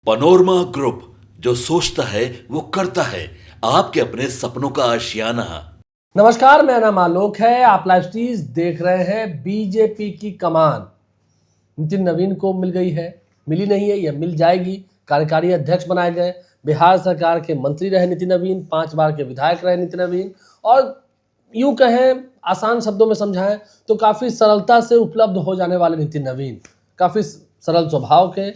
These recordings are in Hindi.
पनोरमा ग्रुप, जो सोचता है वो करता है। आपके अपने सपनों का आशियाना। नमस्कार, मेरा नाम आलोक है। आप लाइव स्ट्रीज देख रहे हैं। बीजेपी की कमान नितिन नवीन को मिल गई है, मिली नहीं है, यह मिल जाएगी। कार्यकारी अध्यक्ष बनाए गए। बिहार सरकार के मंत्री रहे नितिन नवीन, 5 बार के विधायक रहे नितिन नवीन, और यूं कहें, आसान शब्दों में समझाएं तो काफ़ी सरलता से उपलब्ध हो जाने वाले नितिन नवीन, काफ़ी सरल स्वभाव के,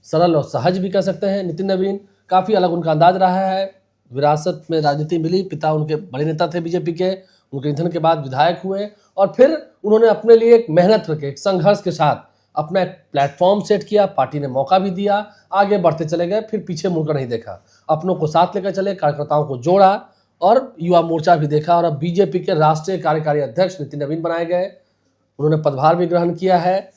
सरल और सहज भी कह सकते हैं नितिन नवीन। काफ़ी अलग उनका अंदाज रहा है। विरासत में राजनीति मिली, पिता उनके बड़े नेता थे बीजेपी के, उनके निधन के बाद विधायक हुए और फिर उन्होंने अपने लिए एक मेहनत करके, एक संघर्ष के साथ अपना एक प्लेटफॉर्म सेट किया। पार्टी ने मौका भी दिया, आगे बढ़ते चले गए, फिर पीछे मुड़कर नहीं देखा। अपनों को साथ लेकर चले, कार्यकर्ताओं को जोड़ा और युवा मोर्चा भी देखा। और अब बीजेपी के राष्ट्रीय कार्यकारी अध्यक्ष नितिन नवीन बनाए गए। उन्होंने पदभार भी ग्रहण किया है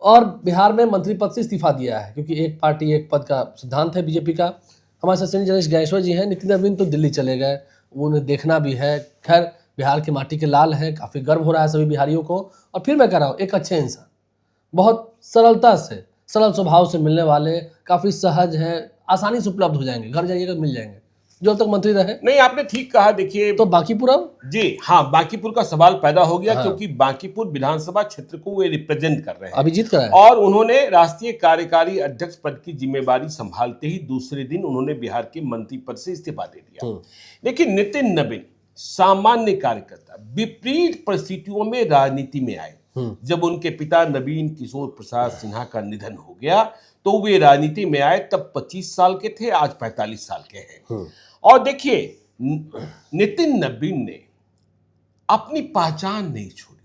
और बिहार में मंत्री पद से इस्तीफा दिया है, क्योंकि एक पार्टी एक पद का सिद्धांत है बीजेपी का। हमारे साथ श्री गणेश गैंगेश्वर जी हैं। नितिन नवीन तो दिल्ली चले गए, वो उन्हें देखना भी है। खैर, बिहार की माटी के लाल हैं, काफ़ी गर्व हो रहा है सभी बिहारियों को। और फिर मैं कह रहा हूँ, एक अच्छे इंसान, बहुत सरलता से, सरल स्वभाव से मिलने वाले, काफ़ी सहज हैं, आसानी से उपलब्ध हो जाएंगे। घर जाइएगा मिल जाएंगे, जो अब तक मंत्री रहे। नहीं, आपने ठीक कहा। देखिए, तो बांकीपुर अब जी हाँ, बांकीपुर का सवाल पैदा हो गया। क्योंकि बांकीपुर विधानसभा क्षेत्र को वे रिप्रेजेंट कर रहे हैं, अभिजीत कराए, और उन्होंने राष्ट्रीय कार्यकारी अध्यक्ष पद की जिम्मेवारी संभालते ही दूसरे दिन उन्होंने बिहार के मंत्री पद से इस्तीफा दे दिया। लेकिन नितिन नवीन सामान्य कार्यकर्ता विपरीत परिस्थितियों में राजनीति में आए। जब उनके पिता नवीन किशोर प्रसाद सिन्हा का निधन हो गया तो वे राजनीति में आए। तब 25 साल के थे, आज 45 साल के हैं। और देखिए, नितिन नवीन ने अपनी पहचान नहीं छोड़ी,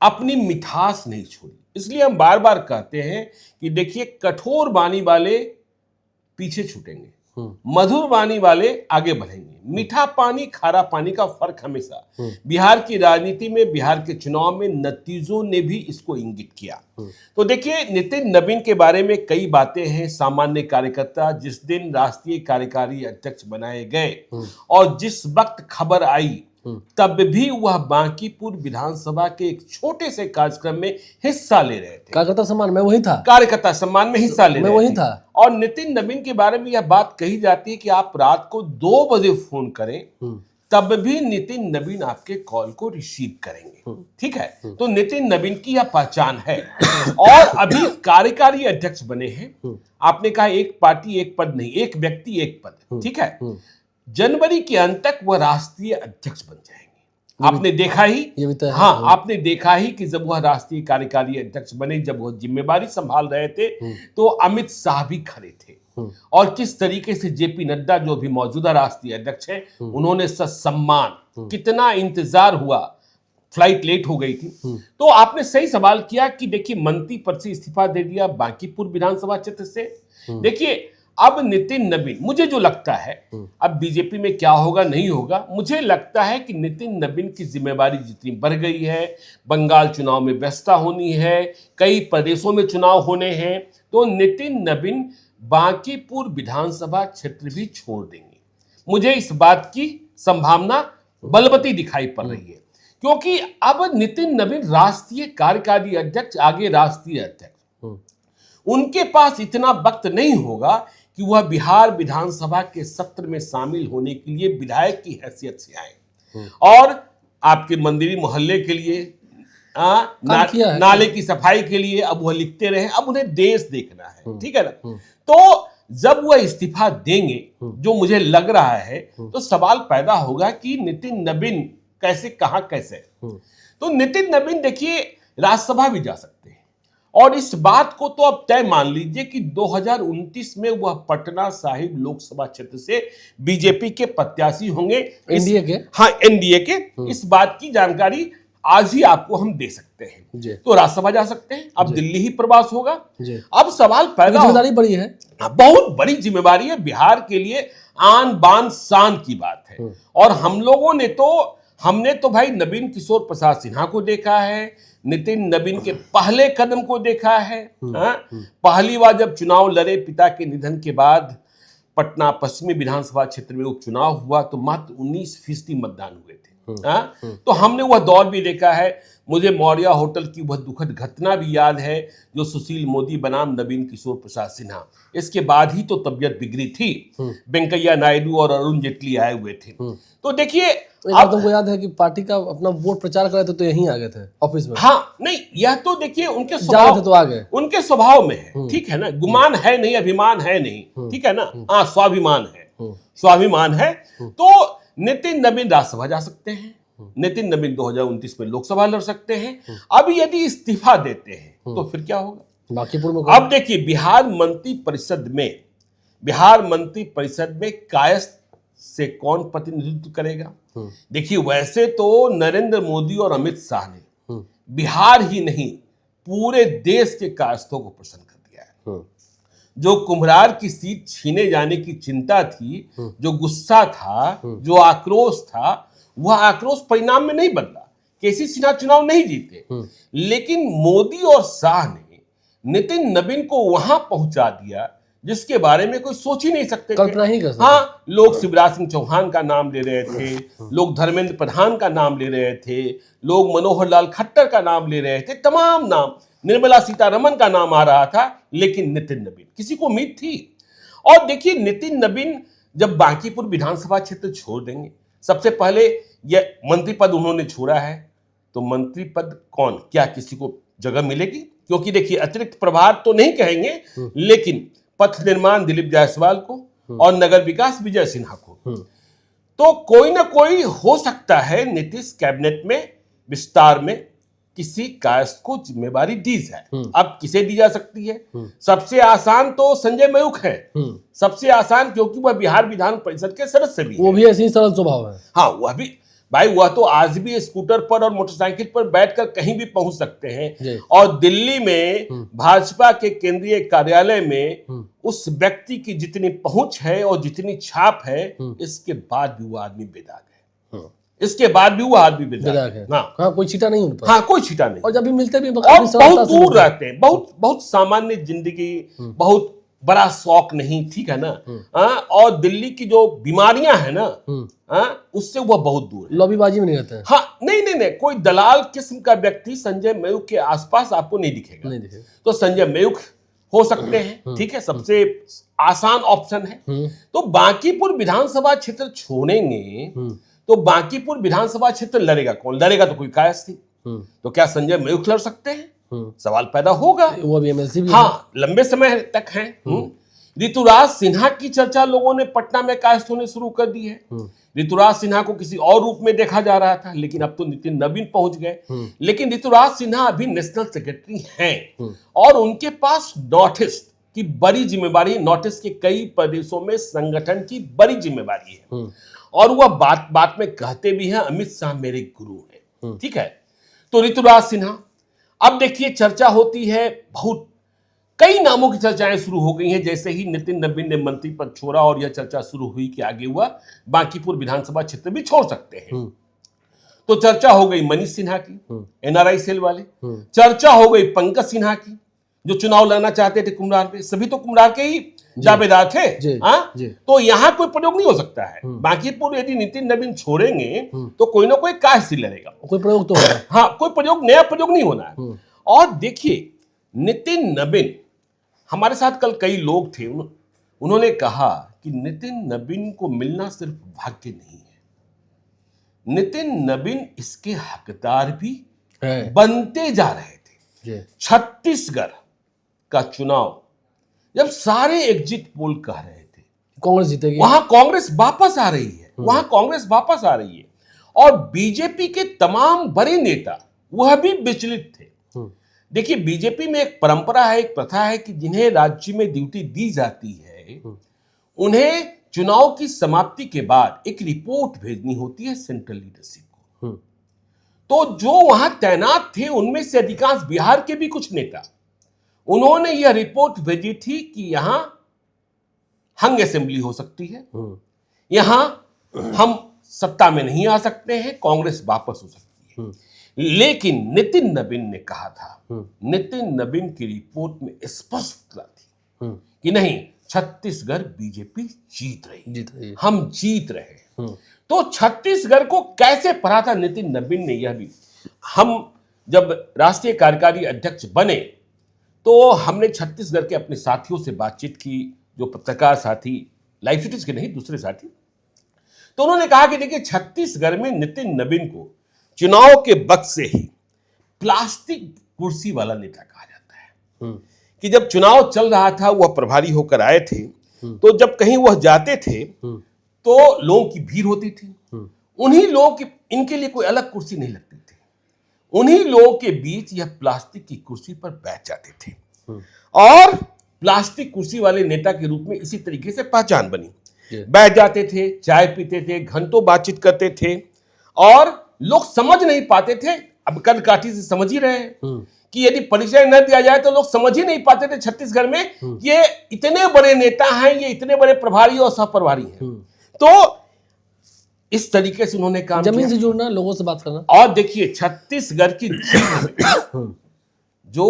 अपनी मिठास नहीं छोड़ी। इसलिए हम बार बार कहते हैं कि देखिए, कठोर वाणी वाले पीछे छूटेंगे, मधुर वाणी वाले आगे बढ़ेंगे। मीठा पानी खारा पानी का फर्क हमेशा बिहार की राजनीति में, बिहार के चुनाव में नतीजों ने भी इसको इंगित किया। तो देखिए, नितिन नवीन के बारे में कई बातें हैं। सामान्य कार्यकर्ता जिस दिन राष्ट्रीय कार्यकारी अध्यक्ष बनाए गए और जिस वक्त खबर आई, तब भी वह बांकीपुर विधानसभा के एक छोटे से कार्यक्रम में हिस्सा ले रहे थे। कार्यकर्ता सम्मान में वही था, कार्यकर्ता सम्मान में हिस्सा ले मैं रहे वही थे। था। और नितिन नवीन के बारे में यह बात कही जाती है कि आप रात को 2 बजे फोन करें, तब भी नितिन नवीन आपके कॉल को रिसीव करेंगे। ठीक है, तो नितिन नवीन की यह पहचान है। और अभी कार्यकारी अध्यक्ष बने हैं। आपने कहा एक पार्टी एक पद नहीं, एक व्यक्ति एक पद। ठीक है, जनवरी के अंत तक वह राष्ट्रीय अध्यक्ष बन जाएंगे। आपने देखा ही, ये भी तो है। हाँ, आपने देखा ही कि जब वह राष्ट्रीय कार्यकारी अध्यक्ष बने, जब वह जिम्मेवारी संभाल रहे थे, तो अमित शाह भी खड़े थे। और किस तरीके से जेपी नड्डा, जो भी मौजूदा राष्ट्रीय अध्यक्ष हैं, उन्होंने सम्मान, कितना इंतजार हुआ, फ्लाइट लेट हो गई थी। तो आपने सही सवाल किया कि देखिए, मंत्री पद से इस्तीफा दे दिया बांकीपुर विधानसभा क्षेत्र से। देखिए, अब नितिन नवीन, मुझे जो लगता है, अब बीजेपी में क्या होगा नहीं होगा, मुझे लगता है कि नितिन नवीन की जिम्मेवारी जितनी बढ़ गई है, बंगाल चुनाव में व्यस्तता होनी है, कई प्रदेशों में चुनाव होने हैं, तो नितिन नवीन बांकीपुर विधानसभा क्षेत्र भी छोड़ देंगे। मुझे इस बात की संभावना बलवती दिखाई पड़ रही है, क्योंकि अब नितिन नवीन राष्ट्रीय कार्यकारी अध्यक्ष, आगे राष्ट्रीय अध्यक्ष, उनके पास इतना वक्त नहीं होगा कि वह बिहार विधानसभा के सत्र में शामिल होने के लिए विधायक की हैसियत से आए और आपके मंदिरी मोहल्ले के लिए, नाले की सफाई के लिए अब वह लिखते रहे। अब उन्हें देश देखना है। ठीक है ना? तो जब वह इस्तीफा देंगे, जो मुझे लग रहा है, तो सवाल पैदा होगा कि नितिन नवीन कैसे, कहां, कैसे। तो नितिन नवीन देखिए, राज्यसभा भी जा सकते हैं। और इस बात को तो अब तय मान लीजिए कि 2029 में वह पटना साहिब लोकसभा क्षेत्र से बीजेपी के प्रत्याशी होंगे, एनडीए के। हाँ, एनडीए के। इस बात की जानकारी आज ही आपको हम दे सकते हैं। तो राज्यसभा जा सकते हैं। अब दिल्ली ही प्रवास होगा। अब सवाल पैदा, जिम्मेदारी बड़ी है, बहुत बड़ी जिम्मेवारी है बिहार के लिए, आन बान शान की बात है। और हमने तो भाई नवीन किशोर प्रसाद सिन्हा को देखा है, नितिन नवीन के पहले कदम को देखा है। पहली बार जब चुनाव लड़े पिता के निधन के बाद, पटना पश्चिमी विधानसभा क्षेत्र में उपचुनाव हुआ तो मात्र 19% मतदान हुए थे। तो हमने वह दौर भी देखा है। मुझे मौर्य होटल की वह दुखद घटना भी याद है जो सुशील मोदी बनाम नवीन किशोर प्रसाद सिन्हा, इसके बाद ही तो तबीयत बिगड़ी थी। वेंकैया नायडू और अरुण जेटली आए हुए थे। तो देखिए अब तुमको याद है कि पार्टी का अपना वोट प्रचार कर रहे थे तो यहीं आ गए थे ऑफिस में। हाँ, नहीं यह तो देखिए उनके जा रहे स्वभाव थे तो आ गए। उनके स्वभाव में है, ठीक है ना। गुमान है नहीं, अभिमान है नहीं, ठीक है ना। हाँ, स्वाभिमान है, स्वाभिमान है। तो नितिन नवीन राज्यसभा जा सकते हैं, नितिन नवीन 2029 में लोकसभा लड़ सकते हैं। अब यदि इस्तीफा देते हैं तो फिर क्या होगा? बांकीपुर में अब देखिए बिहार मंत्री परिषद में कायस्थ से कौन प्रतिनिधित्व करेगा? देखिए वैसे तो नरेंद्र मोदी और अमित शाह ने बिहार ही नहीं पूरे देश के कायस्थों को प्रसन्न कर दिया है। जो कुम्हरार की सीट छीने जाने की चिंता थी, जो गुस्सा था, जो आक्रोश था, वह आक्रोश परिणाम में नहीं बदला। केसी सिन्हा चुनाव नहीं जीते, लेकिन मोदी और शाह ने नितिन नवीन को वहां पहुंचा दिया जिसके बारे में कोई सोच ही नहीं सकते थे। कल्पना ही कर सकते। हाँ, लोग शिवराज सिंह चौहान का नाम ले रहे थे, लोग धर्मेंद्र प्रधान का नाम ले रहे थे, लोग मनोहर लाल खट्टर का नाम ले रहे थे, तमाम नाम, निर्मला सीतारमन का नाम आ रहा था, लेकिन नितिन नवीन, किसी को उम्मीद थी। और देखिए नितिन नवीन जब बांकीपुर विधानसभा क्षेत्र छोड़ देंगे, सबसे पहले यह मंत्री पद उन्होंने छोड़ा है, तो मंत्री पद कौन, क्या किसी को जगह मिलेगी? क्योंकि देखिए अतिरिक्त प्रभार तो नहीं कहेंगे, लेकिन पथ निर्माण दिलीप जायसवाल को और नगर विकास विजय सिन्हा को, तो कोई ना कोई हो सकता है नीतीश कैबिनेट में विस्तार में किसी कायस्थ को जिम्मेवारी दी जाए। अब किसे दी जा सकती है? सबसे आसान तो संजय मयूख है, सबसे आसान, क्योंकि वह बिहार विधान परिषद के सदस्य भी वो भी ऐसे ही सरल स्वभाव है। हाँ, वह भी भाई, वह तो आज भी स्कूटर पर और मोटरसाइकिल पर बैठकर कहीं भी पहुंच सकते हैं। और दिल्ली में भाजपा के केंद्रीय कार्यालय में उस व्यक्ति की जितनी पहुंच है और जितनी छाप है, इसके बाद भी वो आदमी बेदाग है। इसके बाद भी वो आदमी बेदाग है। हाँ, कोई छीटा नहीं उन पर। हाँ, कोई छीटा नहीं। और जब भी मिलते भी और बहुत दूर रहते हैं, बहुत सामान्य जिंदगी, बहुत बड़ा शौक नहीं, ठीक है ना। और दिल्ली की जो बीमारियां हैं ना, उससे वह बहुत दूर है। लॉबीबाजी में नहीं रहते हैं। हाँ, नहीं, कोई दलाल किस्म का व्यक्ति संजय मयूख के आसपास आपको नहीं दिखेगा। तो संजय मयूख हो सकते हैं, ठीक है, सबसे आसान ऑप्शन है। तो बांकीपुर विधानसभा क्षेत्र छोड़ेंगे तो बांकीपुर विधानसभा क्षेत्र लड़ेगा कौन? लड़ेगा तो कोई कायस्थ नहीं। तो क्या संजय मयूख लड़ सकते हैं? सवाल पैदा होगा। वो भी एमएलसी भी हाँ, लंबे समय तक है। ऋतुराज सिन्हा की चर्चा लोगों ने पटना में कायस्थ होने शुरू कर दी है। ऋतुराज सिन्हा को किसी और रूप में देखा जा रहा था, लेकिन अब तो नितिन नवीन पहुंच गए। लेकिन ऋतुराज सिन्हा अभी नेशनल सेक्रेटरी हैं और उनके पास नॉर्थ ईस्ट की बड़ी जिम्मेवारी, नॉर्थ ईस्ट के कई प्रदेशों में संगठन की बड़ी जिम्मेवारी है। और वह बात बात में कहते भी हैं अमित शाह मेरे गुरु हैं, ठीक है। तो ऋतुराज सिन्हा, अब देखिए चर्चा होती है, बहुत कई नामों की चर्चाएं शुरू हो गई हैं। जैसे ही नितिन नवीन ने मंत्री पद छोड़ा और यह चर्चा शुरू हुई कि आगे हुआ बांकीपुर विधानसभा क्षेत्र भी छोड़ सकते हैं, तो चर्चा हो गई मनीष सिन्हा की, एनआरआई सेल वाले। चर्चा हो गई पंकज सिन्हा की, जो चुनाव लड़ना चाहते थे कुम्हरार पे। सभी तो कुम्हरार के ही दावेदार थे। तो यहां कोई प्रयोग नहीं हो सकता है। बांकीपुर यदि नितिन नवीन छोड़ेंगे तो कोई ना कोई कायस्थ ही लड़ेगा, कोई प्रयोग तो होगा। हाँ, कोई प्रयोग, नया प्रयोग नहीं होना है। और देखिए नितिन नवीन, हमारे साथ कल कई लोग थे, उन्होंने कहा कि नितिन नवीन को मिलना सिर्फ भाग्य नहीं है, नितिन नवीन इसके हकदार भी बनते जा रहे थे। छत्तीसगढ़ का चुनाव जब सारे एग्जिट पोल कह रहे थे कांग्रेस जीतेगी, वहां कांग्रेस वापस आ रही है, वहां कांग्रेस वापस आ रही है, और बीजेपी के तमाम बड़े नेता वह भी विचलित थे। देखिए बीजेपी में एक परंपरा है, एक प्रथा है कि जिन्हें राज्य में ड्यूटी दी जाती है उन्हें चुनाव की समाप्ति के बाद एक रिपोर्ट भेजनी होती है सेंट्रल लीडरशिप को। तो जो वहां तैनात थे उनमें से अधिकांश बिहार के भी कुछ नेता, उन्होंने यह रिपोर्ट भेजी थी कि यहां हंग असेंबली हो सकती है, यहां हम सत्ता में नहीं आ सकते हैं, कांग्रेस वापस हो सकती है। लेकिन नितिन नवीन ने कहा था, नितिन नवीन की रिपोर्ट में स्पष्टता थी कि नहीं, छत्तीसगढ़ बीजेपी जीत रही, जीत रही है। हम जीत रहे। तो छत्तीसगढ़ को कैसे पढ़ा था नितिन नबीन ने, यह भी हम जब राष्ट्रीय कार्यकारी अध्यक्ष बने तो हमने छत्तीसगढ़ के अपने साथियों से बातचीत की, जो पत्रकार साथी, लाइव सिटीज के नहीं दूसरे साथी। तो उन्होंने कहा कि देखिए छत्तीसगढ़ में नितिन नबीन को चुनाव के वक्त से ही प्लास्टिक कुर्सी वाला नेता कहा जाता है कि जब चुनाव चल रहा था वह प्रभारी होकर आए थे, तो जब कहीं वह जाते थे तो लोगों की भीड़ होती थी, उन्हीं लोगों की, इनके लिए कोई अलग कुर्सी नहीं लगती थी, उन्हीं लोगों के बीच यह प्लास्टिक की कुर्सी पर बैठ जाते थे और प्लास्टिक कुर्सी वाले नेता के रूप में इसी तरीके से पहचान बनी। बैठ जाते थे, चाय पीते थे, घंटों बातचीत करते थे और लोग समझ नहीं पाते थे। अब कनकाठी से समझ ही रहे हैं कि यदि परिचय न दिया जाए तो लोग समझ ही नहीं पाते थे छत्तीसगढ़ में ये इतने बड़े नेता हैं, ये इतने बड़े प्रभारी और सह प्रभारी हैं। तो इस तरीके से उन्होंने काम जमीन किया। से जुड़ना, लोगों से बात करना। और देखिए छत्तीसगढ़ की जीत में जो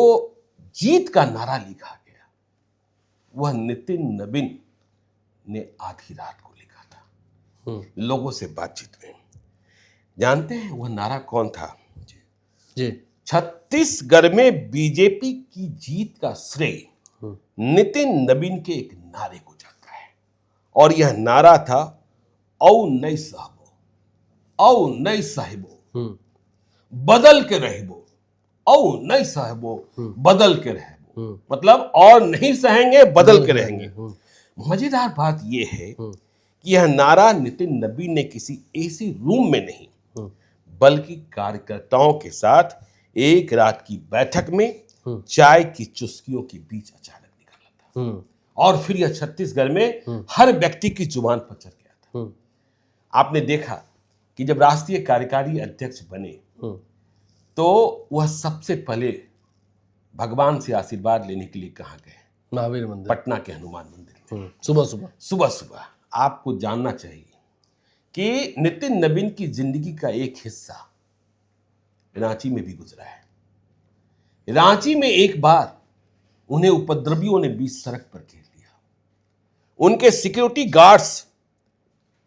जीत का नारा लिखा गया वह नितिन नबीन ने आधी रात को लिखा था लोगों से बातचीत में। जानते हैं वह नारा कौन था? जी। छत्तीसगढ़ में बीजेपी की जीत का श्रेय नितिन नबीन के एक नारे को जाता है और यह नारा था औ नई साहबो, औ नई साहिबो बदल के रहबो, औ नई साहबो बदल के रहबो, मतलब और नहीं सहेंगे, बदल के रहेंगे। मजेदार बात यह है कि यह नारा नितिन नबीन ने किसी ऐसी रूम में नहीं बल्कि कार्यकर्ताओं के साथ एक रात की बैठक में चाय की चुस्कियों के बीच अचानक निकाला था और फिर यह छत्तीसगढ़ में हर व्यक्ति की जुबान पर चढ़ गया था। आपने देखा कि जब राष्ट्रीय कार्यकारी अध्यक्ष बने तो वह सबसे पहले भगवान से आशीर्वाद लेने के लिए कहाँ गए? महावीर मंदिर, पटना के हनुमान मंदिर में। सुबह सुबह सुबह सुबह आपको जानना चाहिए कि नितिन नबीन की जिंदगी का एक हिस्सा रांची में भी गुजरा है। रांची में एक बार उन्हें उपद्रवियों ने बीच सड़क पर घेर लिया। उनके सिक्योरिटी गार्ड्स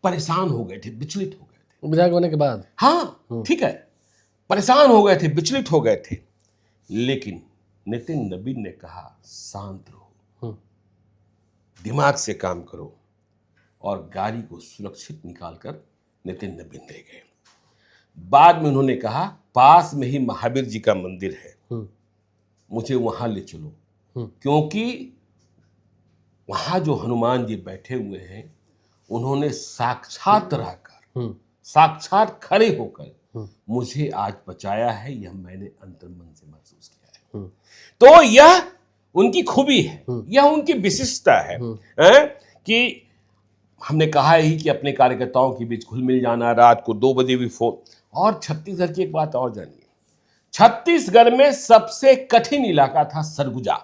परेशान हो गए थे, विचलित हो गए थे। विधायक होने के बाद, हाँ ठीक है, परेशान हो गए थे, विचलित हो गए थे, लेकिन नितिन नबीन ने कहा शांत रहो, दिमाग से काम करो और गाड़ी को सुरक्षित निकालकर नितिन नबीन ले गए। बाद में उन्होंने कहा पास में ही महावीर जी का मंदिर है, मुझे वहां ले चलो, क्योंकि वहां जो हनुमान जी बैठे हुए हैं उन्होंने साक्षात रहकर, साक्षात खड़े होकर मुझे आज बचाया है, यह मैंने अंतर्मन से महसूस किया है। तो यह उनकी खूबी है, यह उनकी विशिष्टता है, कि हमने कहा ही कि अपने कार्यकर्ताओं के बीच घुल मिल जाना, रात को 2 बजे भी फोन। और छत्तीसगढ़ की एक बात और जानिए, छत्तीसगढ़ में सबसे कठिन इलाका था सरगुजा,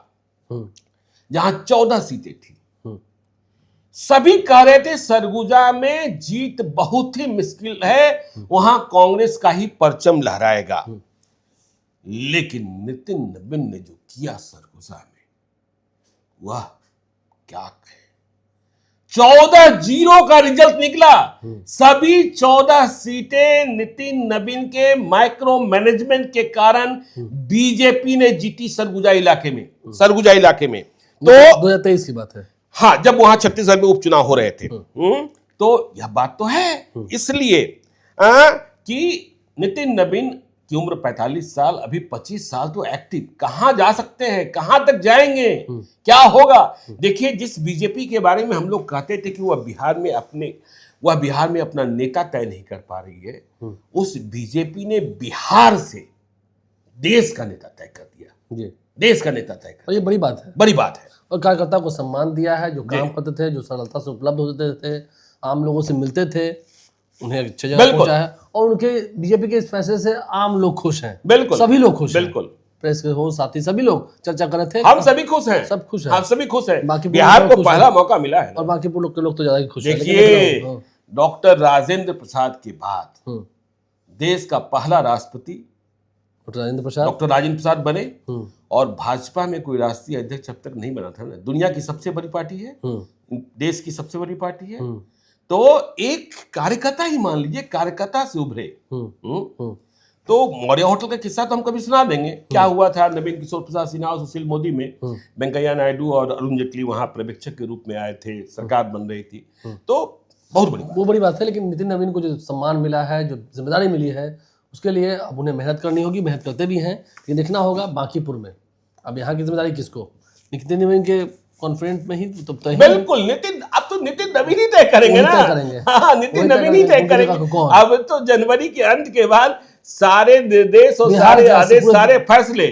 जहां 14 सीटें थी। सभी कह रहे थे सरगुजा में जीत बहुत ही मुश्किल है, वहां कांग्रेस का ही परचम लहराएगा। लेकिन नितिन नबीन ने जो किया सरगुजा में, वह क्या कहे, 14-0 का रिजल्ट निकला। सभी 14 सीटें नितिन नबीन के माइक्रो मैनेजमेंट के कारण बीजेपी ने जीती सरगुजा इलाके में, सरगुजा इलाके में। तो 2023 की बात है। हाँ, जब वहां छत्तीसगढ़ में उपचुनाव हो रहे थे। तो यह बात तो है, इसलिए कि नितिन नबीन की उम्र 45 साल, अभी 25 साल तो एक्टिव, कहां जा सकते हैं, कहां तक जाएंगे, क्या होगा? देखिए, जिस बीजेपी के बारे में हम लोग कहते थे कि वह बिहार में अपना नेता तय नहीं कर पा रही है, उस बीजेपी ने बिहार से देश का नेता तय कर दिया। देश का नेता तय कर, और ये बड़ी बात है, बड़ी बात है। और कार्यकर्ता को सम्मान दिया है, जो काम करते थे, जो सरलता से उपलब्ध होते थे, आम लोगों से मिलते थे, उन्हें अच्छे जगह पहुंचा है। और उनके बीजेपी के इस फैसले से आम लोग खुश हैं, बिल्कुल, सभी लोग खुश हैं, बिल्कुल। प्रेस के हो साथी सभी लोग चर्चा कर रहे थे। हम सभी खुश हैं, सब खुश हैं, हम सभी खुश हैं। बाकी बिहार को पहला मौका मिला है, और बाकी लोग तो ज्यादा ही खुश हैं। देखिए, डॉक्टर राजेंद्र प्रसाद के बाद देश का पहला राष्ट्रपति डॉक्टर राजेंद्र प्रसाद। डॉक्टर राजेंद्र प्रसाद बने और भाजपा में कोई राष्ट्रीय अध्यक्ष अब तक नहीं बना था ना। दुनिया की सबसे बड़ी पार्टी है, देश की सबसे बड़ी पार्टी है, तो एक कार्यकर्ता ही मान लीजिए, कार्यकर्ता से उभरे। तो मौर्य होटल का किस्सा तो हम कभी सुना देंगे, क्या हुआ था नवीन किशोर प्रसाद सिन्हा और सुशील मोदी में। वेंकैया नायडू और अरुण जेटली वहां पर्यवेक्षक के रूप में आए थे, सरकार बन रही थी, तो बहुत बड़ी वो बड़ी बात है। लेकिन नितिन नवीन को जो सम्मान मिला है, जो जिम्मेदारी मिली है, उसके लिए अब उन्हें मेहनत करनी होगी, मेहनत करते भी हैं। ये देखना होगा बांकीपुर में अब यहाँ की जिम्मेदारी किसको, नितिन नवीन के कॉन्फिडेंट में ही तो तय। बिल्कुल नितिन, अब तो नितिन नवीन ही तय करेंगे ना। हाँ, नितिन नवीन ही तय करेंगे। अब तो जनवरी के अंत के बाद सारे निर्देश और सारे आदेश, सारे फैसले,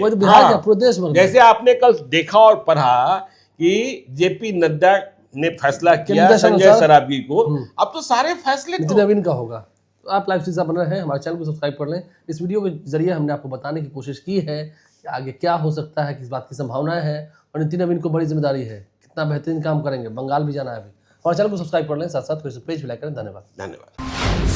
जैसे आपने कल देखा और पढ़ा कि जेपी नड्डा ने फैसला किया संजय सराबगी को, अब तो सारे फैसले नितिन नवीन का होगा। तो आप लाइव सीरीज बन रहे हैं, हमारे चैनल को सब्सक्राइब कर लें। इस वीडियो के जरिए हमने आपको बताने की कोशिश की है कि आगे क्या हो सकता है, किस बात की संभावनाएं हैं, और नितिन नवीन को बड़ी जिम्मेदारी है, कितना बेहतरीन काम करेंगे, बंगाल भी जाना है अभी। हमारे चैनल को सब्सक्राइब कर लें, साथ साथ फेसबुक पेज भी लाइक करें। धन्यवाद।